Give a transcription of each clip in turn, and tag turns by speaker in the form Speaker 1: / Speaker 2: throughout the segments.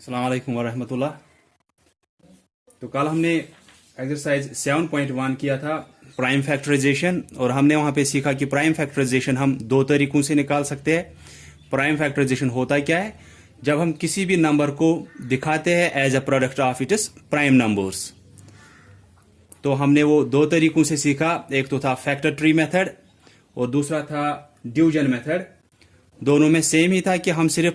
Speaker 1: अस्सलाम वालेकुम वरहमतुल्लाह। तो कल हमने एक्सरसाइज 7.1 किया था प्राइम फैक्टराइजेशन, और हमने वहां पे सीखा कि प्राइम फैक्टराइजेशन हम दो तरीकों से निकाल सकते हैं। प्राइम फैक्टराइजेशन होता क्या है? जब हम किसी भी नंबर को दिखाते हैं as a product of its prime numbers. तो हमने वो दो तरीकों से सीखा, एक तो था फैक्टर ट्री मेथड और दूसरा था डिवीजन मेथड। दोनों में सेम ही था कि हम सिर्फ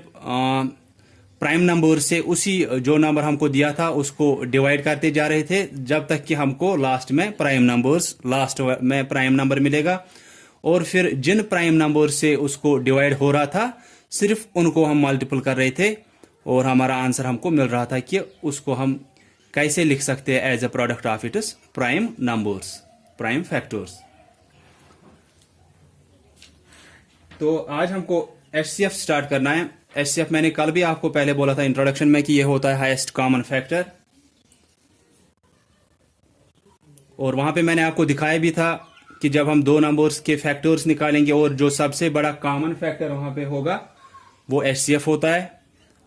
Speaker 1: प्राइम नंबर से उसी जो नंबर हमको दिया था उसको डिवाइड करते जा रहे थे जब तक कि हमको लास्ट में प्राइम नंबर मिलेगा, और फिर जिन प्राइम नंबर से उसको डिवाइड हो रहा था सिर्फ उनको हम मल्टीपल कर रहे थे और हमारा आंसर हमको मिल रहा था कि उसको हम कैसे लिख सकते हैं as a product of its prime numbers, prime factors. तो आज हमको एचसीएफ स्टार्ट करना है। एचसीएफ मैंने कल भी आपको पहले बोला था इंट्रोडक्शन में कि ये होता है हाईएस्ट कॉमन फैक्टर, और वहां पे मैंने आपको दिखाया भी था कि जब हम दो नंबर्स के फैक्टर्स निकालेंगे और जो सबसे बड़ा कॉमन फैक्टर वहां पे होगा वो एचसीएफ होता है,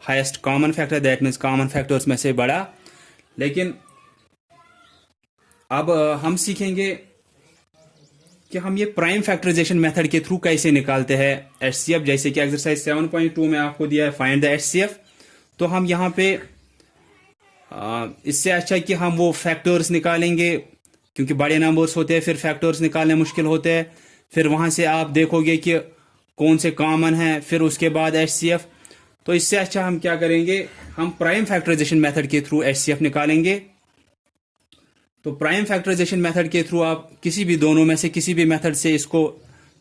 Speaker 1: highest common factor, that means common factors में से बड़ा। लेकिन अब हम सीखेंगे कि हम ये प्राइम फैक्टराइजेशन मेथड के थ्रू कैसे निकालते हैं एचसीएफ। जैसे कि एक्सरसाइज 7.2 में आपको दिया है फाइंड द एचसीएफ, तो हम यहाँ पे इससे अच्छा कि हम वो फैक्टर्स निकालेंगे, क्योंकि बड़े नंबर्स होते हैं फिर फैक्टर्स निकालने मुश्किल होते हैं। फिर वहां से आप देखोगे कि कौन से कॉमन है, फिर उसके बाद एचसीएफ। तो इससे अच्छा हम क्या करेंगे, हम प्राइम फैक्टराइजेशन मेथड के थ्रू एचसीएफ निकालेंगे। तो प्राइम फैक्टराइजेशन मेथड के थ्रू आप किसी भी दोनों में से किसी भी मेथड से इसको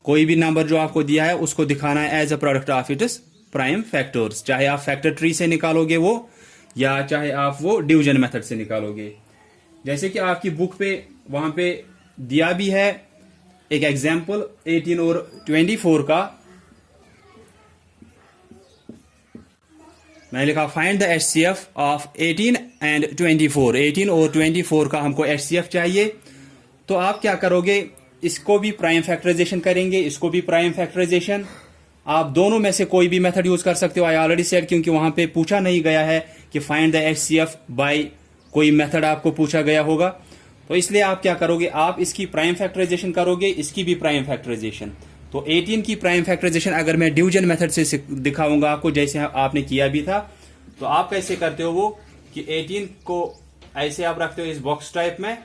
Speaker 1: कोई भी नंबर जो आपको दिया है उसको दिखाना है as a product of its prime factors, चाहे आप फैक्टर ट्री से निकालोगे वो या चाहे आप वो डिवीजन मेथड से निकालोगे। जैसे कि आपकी बुक पे वहां पे दिया भी है एक एग्जाम्पल 18 और 24 का। मैंने लिखा find the HCF of 18 and 24। 18 और 24 का हमको एचसीएफ चाहिए। तो आप क्या करोगे, इसको भी प्राइम फैक्टराइजेशन करेंगे, इसको भी प्राइम फैक्टराइजेशन। आप दोनों में से कोई भी मेथड यूज कर सकते हो, आई ऑलरेडी सेड, क्योंकि वहां पे पूछा नहीं गया है कि फाइंड द एचसीएफ बाय कोई मेथड आपको पूछा गया होगा। तो इसलिए आप क्या करोगे, आप इसकी प्राइम फैक्टराइजेशन करोगे, इसकी भी प्राइम फैक्टराइजेशन। तो 18 की प्राइम फैक्टराइजेशन अगर मैं डिवीजन मेथड से दिखाऊंगा आपको, जैसे आपने किया भी था, तो आप कैसे करते हो वो कि 18 को ऐसे आप रखते हो इस बॉक्स टाइप में,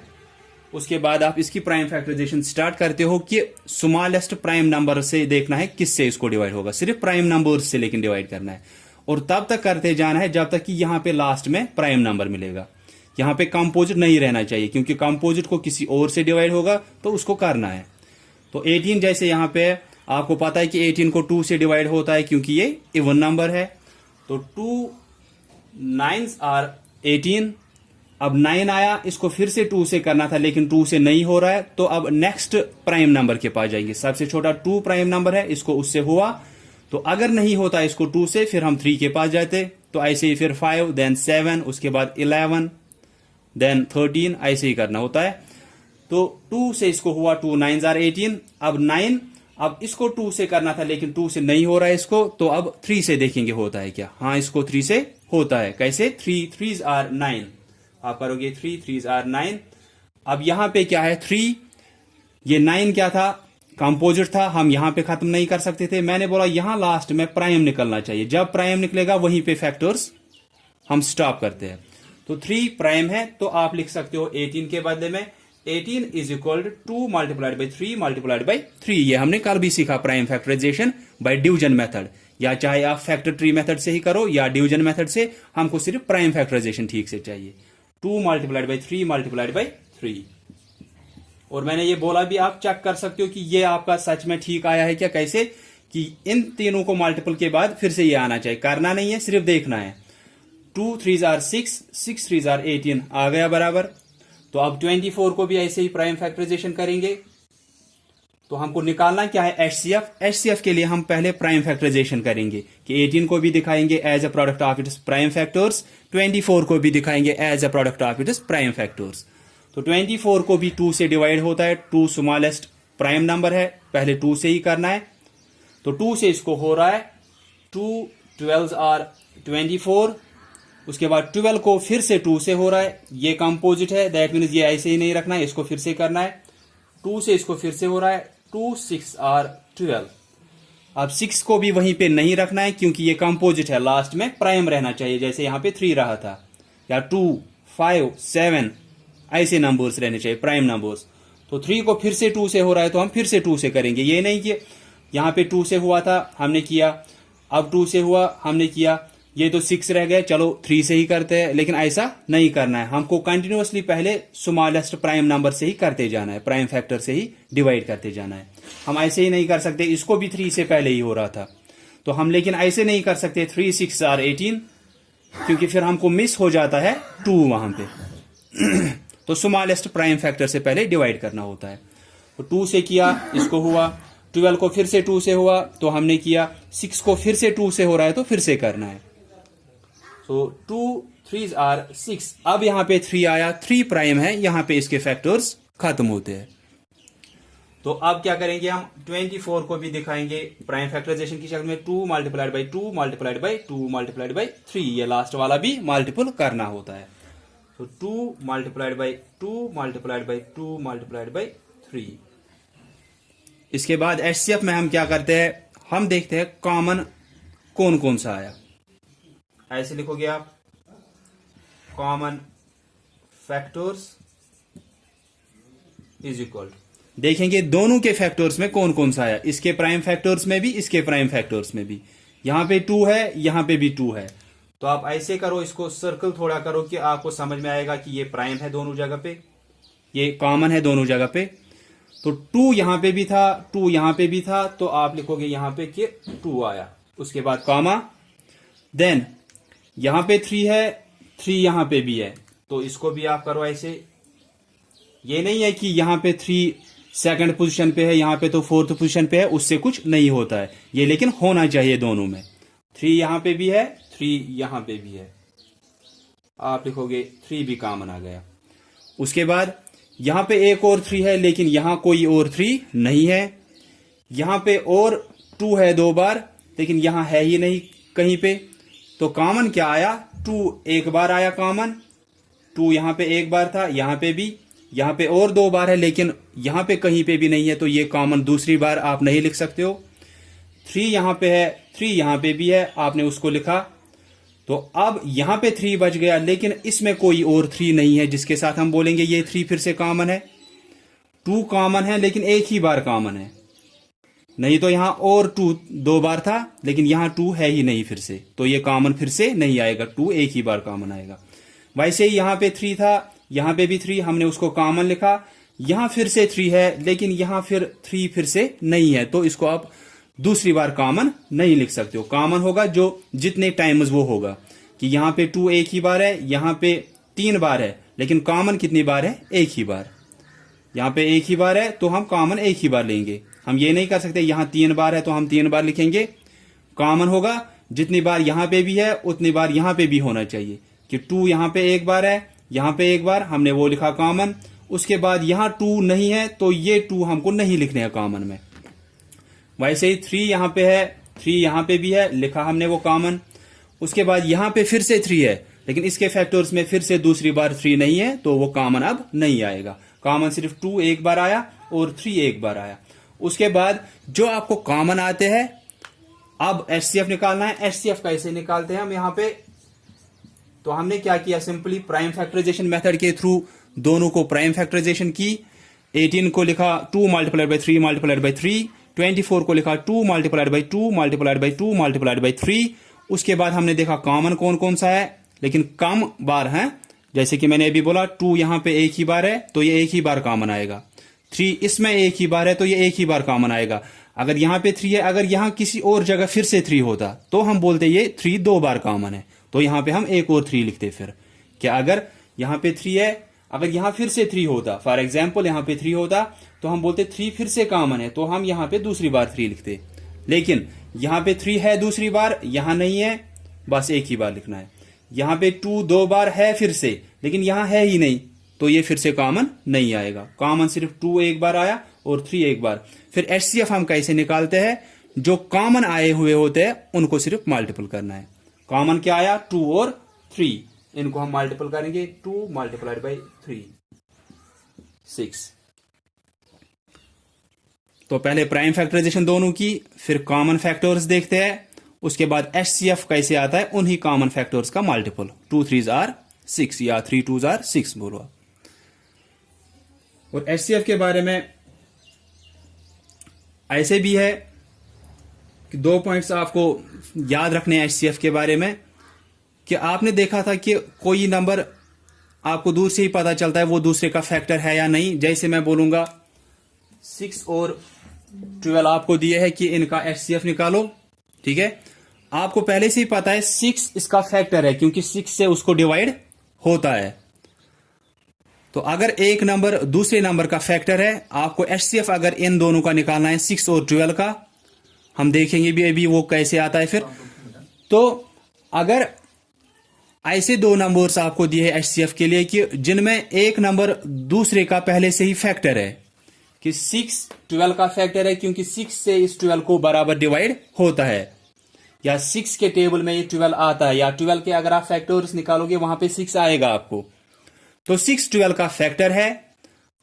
Speaker 1: उसके बाद आप इसकी प्राइम फैक्टराइजेशन स्टार्ट करते हो कि स्मॉलेस्ट प्राइम नंबर से देखना है किससे इसको डिवाइड होगा, सिर्फ प्राइम नंबर से लेकिन डिवाइड करना है, और तब तक करते जाना है जब तक कि यहां पे लास्ट में प्राइम नंबर मिलेगा। यहां पे कंपोजिट नहीं रहना चाहिए, क्योंकि कंपोजिट को किसी और से डिवाइड होगा तो उसको करना है। तो 18 जैसे यहां पे आपको पता है कि 18 को 2 से डिवाइड होता है क्योंकि ये इवन नंबर है। तो 2 9s आर 18। अब 9 आया, इसको फिर से 2 से करना था लेकिन 2 से नहीं हो रहा है, तो अब नेक्स्ट प्राइम नंबर के पास जाएंगे। सबसे छोटा 2 प्राइम नंबर है, इसको उससे हुआ, तो अगर नहीं होता इसको 2 से फिर हम 3 के पास जाते। तो ऐसे ही फिर 5 देन 7, उसके बाद 11 देन 13, ऐसे ही करना होता है। तो 2 से इसको हुआ, 2 9s आर 18। अब 9, अब इसको 2 से करना था लेकिन 2 से नहीं हो रहा है इसको, तो अब 3 से देखेंगे होता है क्या। हाँ, इसको 3 से होता है। कैसे? 3 3s आर 9, आप करोगे 3 3s आर 9। अब यहां पे क्या है 3, ये 9 क्या था, कंपोजिट था, हम यहां पे खत्म नहीं कर सकते थे। मैंने बोला यहां लास्ट में प्राइम निकलना चाहिए, जब प्राइम निकलेगा वहीं पे फैक्टर्स हम स्टॉप करते हैं। तो 3 प्राइम है, तो आप लिख सकते हो 18 के बदले में 18 is equal to 2 multiplied by 3 multiplied by 3। ये हमने कल भी सीखा prime factorization by division method, या चाहे आप फैक्टर ट्री मेथड से ही करो या डिवीजन मेथड से, हमको सिर्फ प्राइम फैक्टराइजेशन ठीक से चाहिए। 2 मल्टीप्लाइड बाई 3 मल्टीप्लाइड बाई 3। और मैंने ये बोला भी, आप चेक कर सकते हो कि ये आपका सच में ठीक आया है क्या। कैसे कि इन तीनों को मल्टीपल के बाद फिर से ये आना चाहिए, करना नहीं है, सिर्फ देखना है। 2 3s आर 6, 6 3s आर 18 आ गया बराबर। तो अब 24 को भी ऐसे ही प्राइम फैक्टराइजेशन करेंगे। तो हमको निकालना क्या है, एचसीएफ। एचसीएफ के लिए हम पहले प्राइम फैक्टराइजेशन करेंगे कि 18 को भी दिखाएंगे as a product of its prime factors, 24 को भी दिखाएंगे as a product of its prime factors. तो 24 को भी 2 से डिवाइड होता है, 2 स्मॉलेस्ट प्राइम नंबर है, पहले 2 से ही करना है। तो 2 से इसको हो रहा है 2 12s आर 24, उसके बाद 12 को फिर से 2 से हो रहा है, ये कंपोजिट है, दैट मीन्स ये ऐसे ही नहीं रखना है, इसको फिर से करना है। 2 से इसको फिर से हो रहा है, 2 6 आर 12। अब 6 को भी वहीं पे नहीं रखना है क्योंकि ये कंपोजिट है, लास्ट में प्राइम रहना चाहिए, जैसे यहां पे 3 रहा था, या 2 5 7 ऐसे नंबर्स रहने चाहिए, प्राइम नंबर्स। तो 3 को फिर से 2 से हो रहा है तो हम फिर से 2 से करेंगे, ये नहीं कि यहां पे 2 से हुआ था हमने किया, अब 2 से हुआ हमने किया, ये तो 6 रह गए, चलो 3 से ही करते हैं, लेकिन ऐसा नहीं करना है। हमको कंटिन्यूअसली पहले स्मॉलेस्ट प्राइम नंबर से ही करते जाना है, प्राइम फैक्टर से ही डिवाइड करते जाना है। हम ऐसे ही नहीं कर सकते, इसको भी 3 से पहले ही हो रहा था तो हम, लेकिन ऐसे नहीं कर सकते 3 6 आर 18, क्योंकि फिर हमको मिस हो जाता है 2 वहां पे। तो स्मॉलेस्ट प्राइम फैक्टर से पहले डिवाइड करना होता है। तो 2 से किया, इसको हुआ, 12 को फिर से 2 से हुआ तो हमने किया, 6 को फिर से 2 से हो रहा है तो फिर से करना है। सो 2 3 आर 6। अब यहां पे 3 आया, 3 प्राइम है, यहां पे इसके फैक्टर्स खत्म होते हैं। तो अब क्या करेंगे हम, 24 को भी दिखाएंगे प्राइम फैक्टराइजेशन की शक्ल में, 2 multiplied by 2 multiplied by 2 multiplied by 3, ये लास्ट वाला भी मल्टीपल करना होता है। तो 2 multiplied by 2 multiplied by 2 multiplied by 3। इसके बाद एचसीएफ में हम क्या करते हैं, हम देखते हैं कॉमन कौन कौन सा आया। ऐसे लिखोगे आप, कॉमन फैक्टर्स इज इक्वल, देखेंगे दोनों के फैक्टर्स में कौन कौन सा आया, इसके प्राइम फैक्टर्स में भी, इसके प्राइम फैक्टर्स में भी। यहां पे 2 है, यहां पे भी 2 है, तो आप ऐसे करो, इसको सर्कल थोड़ा करो कि आपको समझ में आएगा कि ये प्राइम है दोनों जगह पे, ये कॉमन है दोनों जगह पे। तो 2 यहां पे भी था, 2 यहां पे भी था, तो आप लिखोगे यहां पे कि 2 आया, उसके बाद कॉमा, देन यहां पे 3 है, 3 यहां पे भी है, तो इसको भी आप करो ऐसे। ये नहीं है कि यहां पे 3 सेकंड पोजीशन पे है, यहां पे तो 4th पोजीशन पे है, उससे कुछ नहीं होता है ये, लेकिन होना चाहिए दोनों में। 3 यहां पे भी है, 3 यहां पे भी है, आप लिखोगे 3 भी कॉमन आ गया। उसके बाद यहां पे एक और 3 है, लेकिन यहां कोई और 3 नहीं है। यहां पे और 2 है 2 बार, लेकिन यहां है ही नहीं कहीं पे, तो कॉमन क्या आया, 2 एक बार आया कॉमन, 2 यहां पे एक बार था, यहां पे भी, यहां पे और 2 बार है, लेकिन यहां पे कहीं पे भी नहीं है, तो ये कॉमन दूसरी बार आप नहीं लिख सकते हो। 3 यहां पे है, 3 यहां पे भी है, आपने उसको लिखा, तो अब यहां पे 3 बच गया, लेकिन इसमें कोई और 3 नहीं है जिसके साथ हम बोलेंगे ये 3 फिर से कॉमन है। 2 कॉमन है, लेकिन एक ही बार कॉमन है, नहीं तो यहां और 2 2 बार था, लेकिन यहां 2 है ही नहीं फिर से, तो ये कॉमन फिर से नहीं आएगा, 2 एक ही बार कॉमन आएगा। वैसे ही यहां पे 3 था, यहां पे भी 3, हमने उसको कॉमन लिखा, यहां फिर से 3 है, लेकिन यहां फिर 3 फिर से नहीं है, तो इसको आप दूसरी बार कॉमन नहीं लिख सकते हो। कॉमन होगा जो जितने टाइम्स वो होगा, कि यहां पे 2 एक ही बार है, यहां पे 3 बार है, लेकिन कॉमन कितनी बार है, एक ही बार। यहां पे एक ही बार है तो हम कॉमन एक ही बार लेंगे, हम ये नहीं कर सकते यहां 3 बार है तो हम 3 बार लिखेंगे। कॉमन होगा जितनी बार यहां पे भी है उतनी बार यहां पे भी होना चाहिए, कि 2 यहां पे एक बार है, यहां पे एक बार, हमने वो लिखा कॉमन। उसके बाद यहां 2 नहीं है तो ये 2 हमको नहीं लिखने हैं कॉमन में। वैसे ही 3 यहां पे है, 3 यहां पे भी है, लिखा हमने वो कॉमन। उसके बाद यहां पे फिर से 3 है, लेकिन इसके फैक्टर्स में फिर से दूसरी बार 3 नहीं है, तो वो कॉमन अब नहीं आएगा। कॉमन सिर्फ 2 एक बार आया और 3 एक बार आया। उसके बाद जो आपको कॉमन आते हैं, अब एचसीएफ निकालना है। एचसीएफ कैसे निकालते हैं हम यहां पे, तो हमने क्या किया, सिंपली प्राइम फैक्टराइजेशन मेथड के थ्रू दोनों को प्राइम फैक्टराइजेशन की। 18 को लिखा 2 मल्टीप्लाइड बाई 3 मल्टीप्लाइड बाई 3, 24 को लिखा 2 multiplied by 2 multiplied by 2 multiplied by 3। उसके बाद हमने देखा कॉमन कौन कौन सा है, लेकिन कम बार है, जैसे कि मैंने अभी बोला 2 यहां पे एक ही बार है तो ये एक ही बार कॉमन आएगा, 3 इसमें एक ही बार है तो ये एक ही बार कॉमन आएगा। अगर यहां पे 3 है, अगर यहां किसी और जगह फिर से 3 होता तो हम बोलते ये 3 2 बार कॉमन है, तो यहां पे हम एक और 3 लिखते। फिर क्या, अगर यहां पे 3 है, अगर यहां फिर से 3 होता, फॉर एग्जाम्पल यहां पे 3 होता तो हम बोलते 3 फिर से कॉमन है, तो हम यहां पे दूसरी बार 3 लिखते। लेकिन यहां पे 3 है दूसरी बार, यहां नहीं है, बस एक ही बार लिखना है। यहां पे 2 2 बार है फिर से, लेकिन यहां है ही नहीं, तो ये फिर से कॉमन नहीं आएगा। कॉमन सिर्फ 2 एक बार आया और 3 एक बार। फिर एचसीएफ हम कैसे निकालते हैं, जो कॉमन आए हुए होते हैं उनको सिर्फ मल्टीपल करना है। कॉमन क्या आया, 2 और 3, इनको हम मल्टीपल करेंगे 2 मल्टीप्लाइड बाई 3 6। तो पहले प्राइम फैक्टराइजेशन दोनों की, फिर कॉमन फैक्टर्स देखते हैं, उसके बाद HCF कैसे आता है उन्हीं कॉमन फैक्टर्स का मल्टीपल। 2 3s are 6 या 3 2s are 6 बोलो। और HCF के बारे में ऐसे भी है कि 2 पॉइंट्स आपको याद रखने हैं HCF के बारे में, कि आपने देखा था कि कोई नंबर आपको दूर से ही पता चलता है वो दूसरे का फैक्टर है या नहीं। जैसे मैं बोलूंगा 6 और 12 आपको दिए है कि इनका HCF निकालो, ठीक है। आपको पहले से ही पता है 6 इसका फैक्टर है, क्योंकि 6 से उसको डिवाइड होता है। तो अगर एक नंबर दूसरे नंबर का फैक्टर है, आपको HCF अगर इन दोनों का निकालना है 6 और 12 का, हम देखेंगे भी अभी वो कैसे आता है फिर। तो अगर ऐसे दो नंबर्स आपको दिए हैं HCF के लिए कि जिनमें एक नंबर दूसरे का पहले से ही फैक्टर है, कि 6 12 का फैक्टर है क्योंकि 6 से इस 12 को बराबर डिवाइड होता है, या 6 के टेबल में ये 12 आता है, या 12 के अगर आप फैक्टर्स निकालोगे वहां पे 6 आएगा आपको। तो 6 12 का फैक्टर है।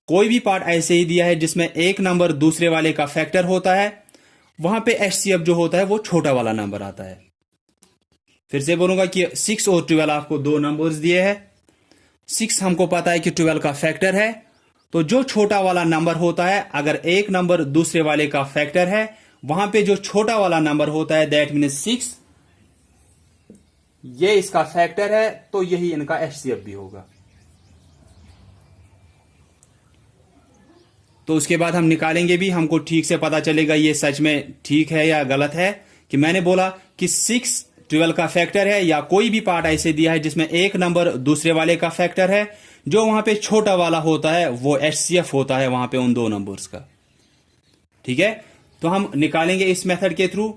Speaker 1: कोई भी पार्ट ऐसे ही दिया है जिसमें एक नंबर दूसरे वाले का फैक्टर होता है, वहां पे HCF जो होता है वो छोटा वाला नंबर आता है। फिर से बोलूंगा कि 6 और 12 आपको दो नंबर्स दिए हैं। 6 हमको पता है कि 12 का फैक्टर है, तो जो छोटा वाला नंबर होता है, अगर एक नंबर दूसरे वाले का फैक्टर है, वहां पे जो छोटा वाला नंबर होता है दैट मीन्स 6, ये इसका फैक्टर है, तो यही इनका HCF भी होगा। तो उसके बाद हम निकालेंगे भी, हमको ठीक से पता चलेगा ये सच में ठीक है या गलत है। कि मैंने बोला कि 6 12 का फैक्टर है, या कोई भी पार्ट ऐसे दिया है जिसमें एक नंबर दूसरे वाले का फैक्टर है, जो वहां पे छोटा वाला होता है वो HCF होता है वहां पे उन दो नंबर्स का, ठीक है। तो हम निकालेंगे इस मेथड के थ्रू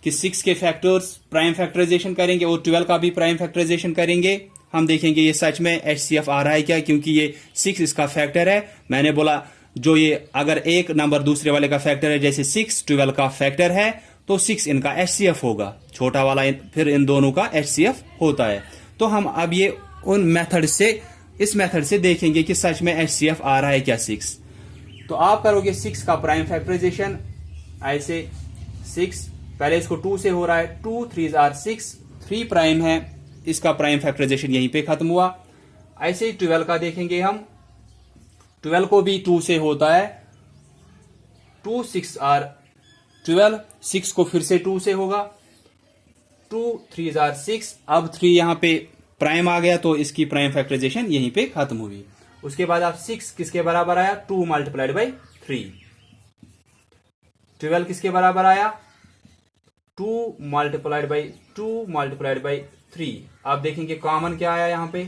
Speaker 1: कि 6 के फैक्टर्स प्राइम फैक्टराइजेशन करेंगे और 12 का भी प्राइम फैक्टराइजेशन करेंगे। हम देखेंगे ये सच में HCF आ रहा है क्या, क्योंकि ये 6 इसका फैक्टर है। मैंने बोला जो ये अगर एक नंबर दूसरे वाले का फैक्टर है, जैसे 6 12 का फैक्टर है, तो 6 इनका HCF होगा, छोटा वाला फिर इन दोनों का HCF होता है। तो हम अब ये उन मेथड से, इस मेथड से देखेंगे कि सच में HCF आ रहा है क्या 6। तो आप करोगे 6 का प्राइम फैक्टराइजेशन ऐसे। 6 पहले इसको 2 से हो रहा है, 2 3s are 6, 3 प्राइम है, इसका प्राइम फैक्टराइजेशन यहीं पे खत्म हुआ। ऐसे ही 12 का देखेंगे हम। 12 को भी 2 से होता है, 2 6 are 12, 6 को फिर से 2 से होगा, 2 3s are 6। अब 3 यहां पे प्राइम आ गया, तो इसकी प्राइम फैक्टराइजेशन यहीं पे खत्म हुई। उसके बाद आप 6 किसके बराबर आया, 2 मल्टीप्लाइड बाई 3। 12 किसके बराबर आया, 2 मल्टीप्लाइड बाई 2 मल्टीप्लाइड बाई 3। आप देखेंगे कॉमन क्या आया यहां पे,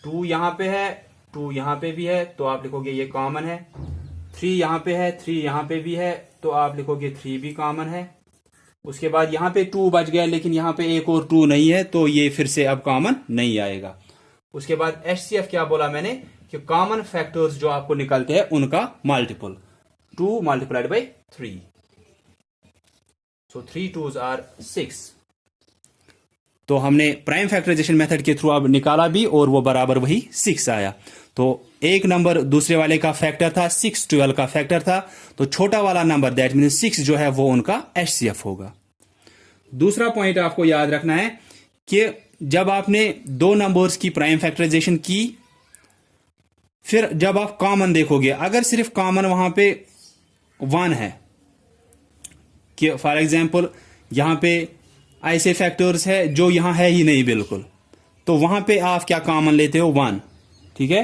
Speaker 1: 2 यहां पे है, 2 यहां पे भी है, तो आप लिखोगे ये कॉमन है। 3 यहां पे है, 3 यहां पे भी है, तो आप लिखोगे 3 भी कॉमन है। उसके बाद यहां पे 2 बच गया, लेकिन यहां पे एक और 2 नहीं है, तो ये फिर से अब कॉमन नहीं आएगा। उसके बाद HCF क्या बोला मैंने, कि कॉमन फैक्टर्स जो आपको निकलते हैं उनका multiple, 2 multiplied by 3। So 3 2s are 6। तो हमने प्राइम फैक्टराइजेशन मेथड के थ्रू अब निकाला भी, और वो बराबर वही 6 आया। तो एक नंबर दूसरे वाले का फैक्टर था, 6 12 का फैक्टर था, तो छोटा वाला नंबर दैट मीन 6 जो है वो उनका HCF होगा। दूसरा पॉइंट आपको याद रखना है कि जब आपने दो नंबर्स की प्राइम फैक्टराइजेशन की, फिर जब आप कॉमन देखोगे, अगर सिर्फ कॉमन वहां पे 1 है, कि फॉर एग्जाम्पल यहां पे ऐसे फैक्टर्स है जो यहां है ही नहीं बिल्कुल, तो वहां पे आप क्या कॉमन लेते हो, 1, ठीक है।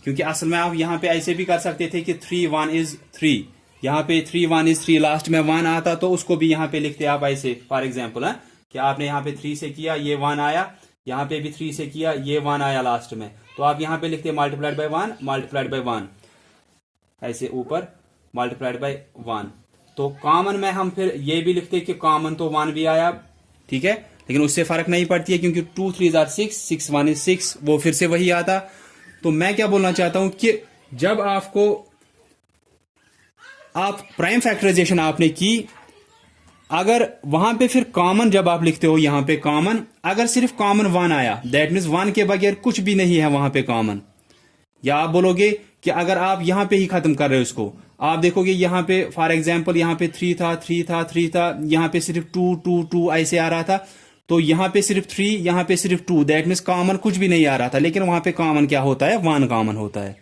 Speaker 1: क्योंकि असल में आप यहां पे ऐसे भी कर सकते थे कि 3 1 is 3, यहां पे 3 1 is 3, लास्ट में 1 आता तो उसको भी यहां पे लिखते आप ऐसे, फॉर एग्जाम्पल है कि आपने यहां पे 3 से किया, ये 1 आया, यहां पे भी 3 से किया, ये 1 आया लास्ट में, तो आप यहां पे लिखते मल्टीप्लाइड बाय 1 मल्टीप्लाइड बाय 1, ऐसे ऊपर मल्टीप्लाइड बाय 1। तो कॉमन में हम फिर ये भी लिखते कि कॉमन तो 1 भी आया, ठीक है, लेकिन उससे फर्क नहीं पड़ती है, क्योंकि 2 3s are 6, 6 1 is 6, वो फिर से वही आता। तो मैं क्या बोलना चाहता हूं कि जब आप प्राइम फैक्टराइजेशन आपने की, अगर वहां पे फिर कॉमन जब आप लिखते हो यहाँ पे कॉमन, अगर सिर्फ कॉमन 1 आया, दैट मीन्स 1 के बगैर कुछ भी नहीं है वहां पे कॉमन, या आप बोलोगे कि अगर आप यहाँ पे ही खत्म कर रहे हो इसको, आप देखोगे यहाँ पे फॉर एग्जाम्पल यहाँ पे 3 था, 3 था, 3 था, यहाँ पे सिर्फ 2 2 2 ऐसे आ रहा था, तो यहाँ पे सिर्फ 3, यहाँ पे सिर्फ 2, दैट मीन्स कॉमन कुछ भी नहीं आ रहा था, लेकिन वहां पे कॉमन क्या होता है, 1 कॉमन होता है।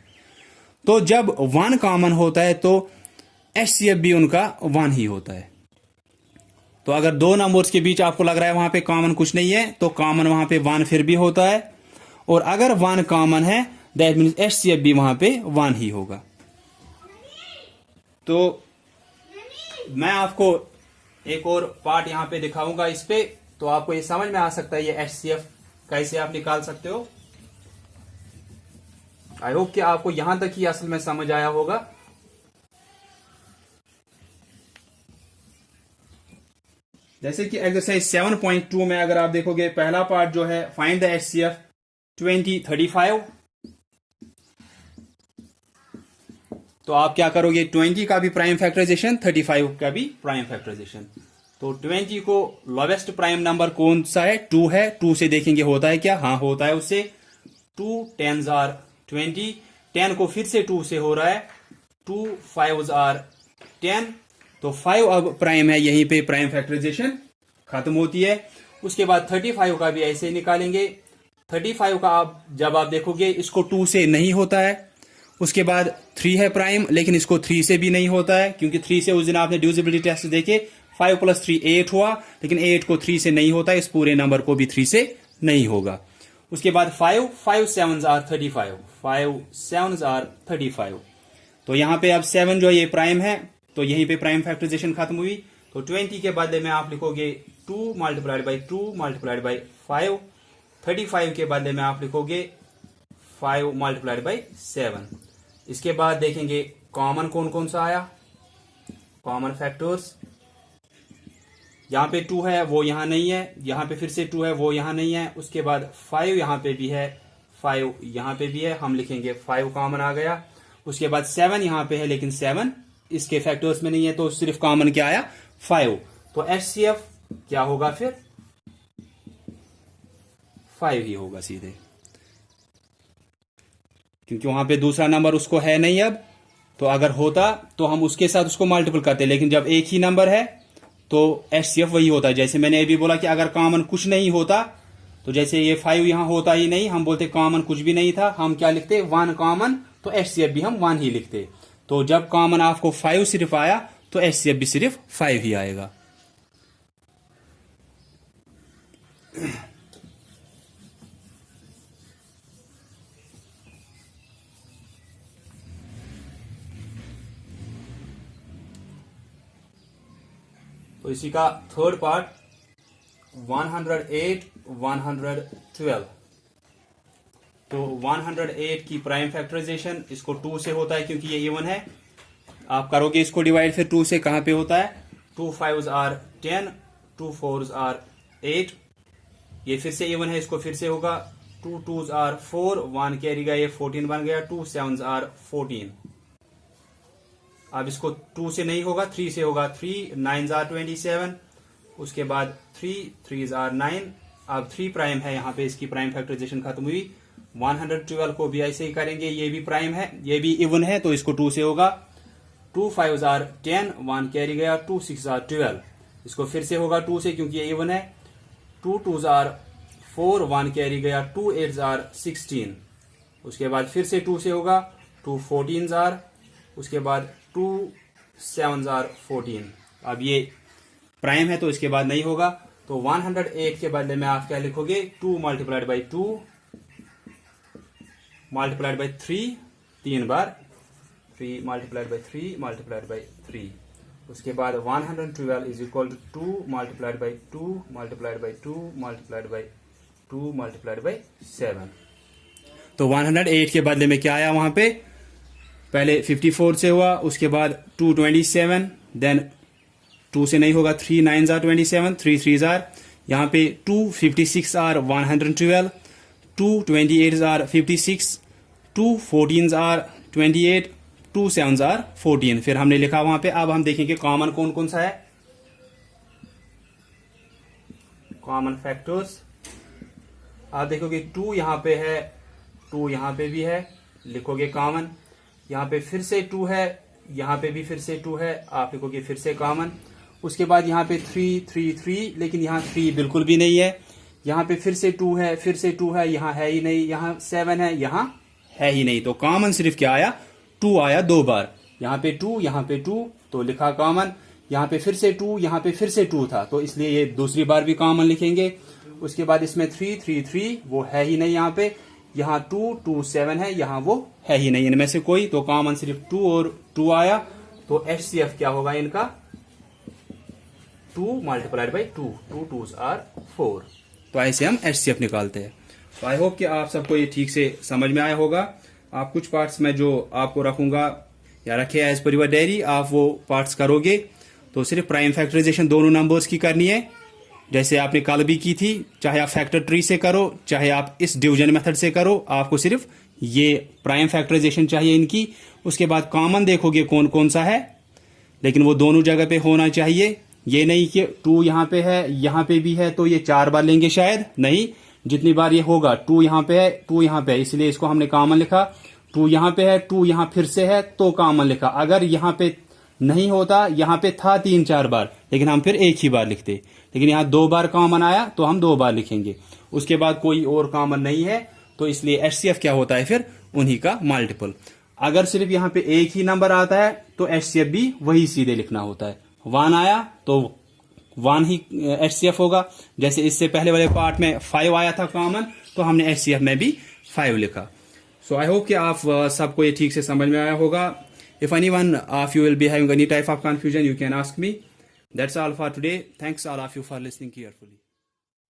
Speaker 1: तो जब 1 कॉमन होता है तो HCF भी उनका 1 ही होता है। तो अगर दो नंबर्स के बीच आपको लग रहा है वहां पे कॉमन कुछ नहीं है, तो कॉमन वहां पे 1 फिर भी होता है, और अगर 1 कॉमन है दैट मीन्स HCF भी वहां पे 1 ही होगा। तो मैं आपको एक और पार्ट यहां पे दिखाऊंगा इस पे, तो आपको ये समझ में आ सकता है ये HCF कैसे आप निकाल सकते हो। आई होप कि आपको यहां तक ही असल में समझ आया होगा। जैसे कि एक्सरसाइज 7.2 में अगर आप देखोगे, पहला पार्ट जो है फाइंड द HCF 20 35, तो आप क्या करोगे, 20 का भी प्राइम फैक्टराइजेशन, 35 का भी प्राइम फैक्टराइजेशन। तो 20 को लोवेस्ट प्राइम नंबर कौन सा है, 2 है, 2 से देखेंगे होता है क्या, हाँ होता है उससे, 2 10s are 20, 10 को फिर से 2 से हो रहा है, 2 5s are 10, तो 5 अब प्राइम है, यहीं पे प्राइम फैक्टराइजेशन खत्म होती है। उसके बाद 35 का भी ऐसे निकालेंगे, 35 का आप जब आप देखोगे इसको 2 से नहीं होता है, उसके बाद 3 है प्राइम, लेकिन इसको 3 से भी नहीं होता है, क्योंकि 3 से उस दिन आपने डिविजिबिलिटी टेस्ट देखे, 5 + 3 8 हुआ, लेकिन 8 को 3 से नहीं होता, इस पूरे नंबर को भी 3 से नहीं होगा। उसके बाद 5 7s are 35, 5 7s are 35, तो यहां पे अब 7 जो है ये प्राइम है, तो यहीं पे प्राइम फैक्टराइजेशन खत्म हुई। तो 20 के बदले में आप लिखोगे 2 × 2 × 5, 35 के बदले में आप लिखोगे 5 × 7। इसके बाद देखेंगे कॉमन कौन कौन सा आया, कॉमन फैक्टर्स, यहां पे 2 है वो यहां नहीं है, यहां पे फिर से 2 है वो यहां नहीं है, उसके बाद 5 यहां पे भी है, 5 यहां पे भी है, हम लिखेंगे 5 कॉमन आ गया। उसके बाद 7 यहां पे है, लेकिन 7 इसके फैक्टर्स में नहीं है, तो सिर्फ कॉमन क्या आया, 5। तो HCF क्या होगा फिर, 5 ही होगा सीधे, क्योंकि वहां पे दूसरा नंबर उसको है नहीं अब, तो अगर होता तो हम उसके साथ उसको मल्टीपल करते, लेकिन जब एक ही नंबर है तो HCF वही होता है। जैसे मैंने अभी बोला कि अगर कॉमन कुछ नहीं होता, तो जैसे ये 5 यहां होता ही नहीं, हम बोलते कॉमन कुछ भी नहीं था, हम क्या लिखते 1 कॉमन, तो HCF भी हम 1 ही लिखते। तो जब कॉमन आपको 5 सिर्फ आया, तो HCF भी सिर्फ 5 ही आएगा। तो इसी का थर्ड पार्ट 108 112, तो 108 की प्राइम फैक्टराइजेशन, इसको 2 से होता है क्योंकि ये इवन है, आप करोगे इसको डिवाइड फिर 2 से, कहां पे होता है, 2 5s are 10, 2 4s are 8, ये फिर से इवन है, इसको फिर से होगा, 2 2s are 4, 1 कैरी गया, ये 14 बन गया, 2 7s are 14। अब इसको 2 से नहीं होगा, 3 से होगा, 3 9s are 27, उसके बाद 3 3s are 9, अब 3 प्राइम है, यहां पे इसकी प्राइम फैक्टराइजेशन खत्म हुई। 112 को भी ऐसे ही करेंगे, ये भी प्राइम है, ये भी इवन है, तो इसको 2 से होगा, 2 5s are 10, 1 कैरी गया, 2 6s are 12, इसको फिर से होगा 2 से क्योंकि ये इवन है, 2 2s are 4, 1 कैरी गया, 2 8s are 16, उसके बाद फिर से 2 से होगा, 2 14s are, उसके बाद 2 7s are 14। अब ये प्राइम है तो इसके बाद नहीं होगा, तो 108 के बदले में आप क्या लिखोगे, 2 × 2 × 3, 3 बार, 3 × 3 × 3, उसके बाद 112 इज इक्वल टू 2 × 2 × 2 × 7। तो 108 के बदले में क्या आया वहां पे, पहले 54 से हुआ, उसके बाद 227, देन 2 से नहीं होगा, 3 9s are 27, 3 3s are, यहाँ पे 2 56 are 112, 2 28s are 56, 2 14s are 28, 2 7s are 14, फिर हमने लिखा वहां पे। अब हम देखेंगे कॉमन कौन कौन सा है, कॉमन फैक्टर्स, आप देखोगे 2 यहाँ पे है, 2 यहाँ पे भी है, लिखोगे कॉमन, यहाँ पे फिर से 2 है, यहाँ पे भी फिर से 2 है, आप लिखोगे फिर से कॉमन। उसके बाद यहाँ पे 3 3 3, लेकिन यहाँ 3 बिल्कुल भी नहीं है, यहाँ पे फिर से 2 है, फिर से 2 है, यहाँ है ही नहीं, यहाँ 7 है, यहाँ है ही नहीं। तो कॉमन सिर्फ क्या आया, 2 आया 2 बार, यहाँ पे 2, यहाँ पे 2, तो लिखा कॉमन। यहाँ पे फिर से 2, यहाँ पे फिर से 2 था, तो इसलिए ये दूसरी बार भी कॉमन लिखेंगे। उसके बाद इसमें 3 3 3, वो है ही नहीं यहाँ पे, यहाँ 2 2 7 है, यहाँ वो है ही नहीं इनमें से कोई, तो कॉमन सिर्फ 2 और 2 आया। तो HCF क्या होगा इनका, 2 मल्टीप्लाइड बाई 2, 2 2s आर 4। तो ऐसे हम HCF निकालते हैं। तो आई होप कि आप सबको ये ठीक से समझ में आया होगा। आप कुछ पार्ट्स में जो आपको रखूंगा या रखे एज पर योर डायरी, आप वो पार्ट्स करोगे। तो सिर्फ प्राइम फैक्टराइजेशन दोनों नंबर्स की करनी है, जैसे आपने कल भी की थी, चाहे आप फैक्टर ट्री से करो, चाहे आप इस डिवीजन मेथड से करो, आपको सिर्फ ये प्राइम फैक्टराइजेशन चाहिए इनकी। उसके बाद कॉमन देखोगे कौन कौन सा है, लेकिन वो दोनों जगह पे होना चाहिए। ये नहीं कि 2 यहाँ पे है, यहाँ पे भी है, तो ये 4 बार लेंगे, शायद नहीं, जितनी बार ये होगा 2 यहाँ पे है, 2 यहाँ पे है, इसलिए इसको हमने कॉमन लिखा। 2 यहाँ पे है, 2 यहाँ फिर से है, तो कॉमन लिखा। अगर यहाँ पे नहीं होता, यहाँ पे था 3 4 बार, लेकिन हम फिर एक ही बार लिखते, लेकिन यहाँ 2 बार कॉमन आया तो हम 2 बार लिखेंगे। उसके बाद कोई और कॉमन नहीं है, तो इसलिए HCF क्या होता है फिर, उन्हीं का मल्टीपल। अगर सिर्फ यहाँ पे एक ही नंबर आता है तो HCF भी वही सीधे लिखना होता है। 1 आया तो 1 ही HCF होगा, जैसे इससे पहले वाले पार्ट में 5 आया था कॉमन, तो हमने HCF में भी 5 लिखा। सो आई होप कि आप सबको ये ठीक से समझ में आया होगा। If anyone of you will be having any type of confusion, you can ask me. That's all for today. Thanks all of you for listening carefully.